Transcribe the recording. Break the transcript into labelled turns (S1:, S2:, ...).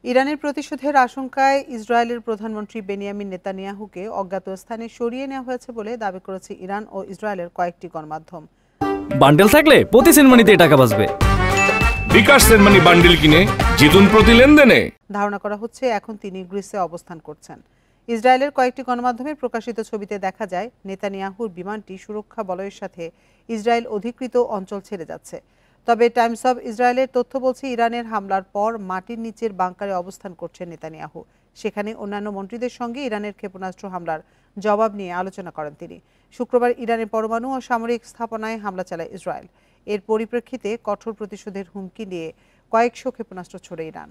S1: ইরানের প্রতিশোধের আশঙ্কায় ইসরায়েলের প্রধানমন্ত্রী বেনিয়ামিন নেতানিয়াহুকে অজ্ঞাত স্থানে সরিয়ে নেওয়া হয়েছে বলে দাবি করেছে ইরান ও ইসরায়েলের কয়েকটি গণমাধ্যম।
S2: বান্ডেল থাকলে প্রতি সেনমানিতে টাকা বাঁচবে।
S3: বিকাশ সেনমানি বান্ডেল কিনে জিতুন প্রতি লেনদেনে।
S1: ধারণা করা হচ্ছে এখন তিনি গ্রিসে অবস্থান করছেন। ইসরায়েলের কয়েকটি গণমাধ্যমে প্রকাশিত ছবিতে দেখা যায় নেতানিয়াহুর বিমানটি সুরক্ষা বলয়ের সাথে ইসরায়েল অধিকৃত অঞ্চল ছেড়ে যাচ্ছে। তবে টাইমস অব ইসরায়েলের তথ্য বলছে ইরানের হামলার পর মাটির নিচের বাংকারে অবস্থান করছেন নেতানিয়াহু। সেখানে অন্যান্য মন্ত্রীদের সঙ্গে ইরানের ক্ষেপণাস্ত্র হামলার জবাব নিয়ে আলোচনা করেন তিনি। শুক্রবার ইরানের পরমাণু ও সামরিক স্থাপনায় হামলা চালায় ইসরায়েল। এর পরিপ্রেক্ষিতে কঠোর প্রতিশোধের হুমকি দিয়ে কয়েকশো ক্ষেপণাস্ত্র ছোড়ে ইরান।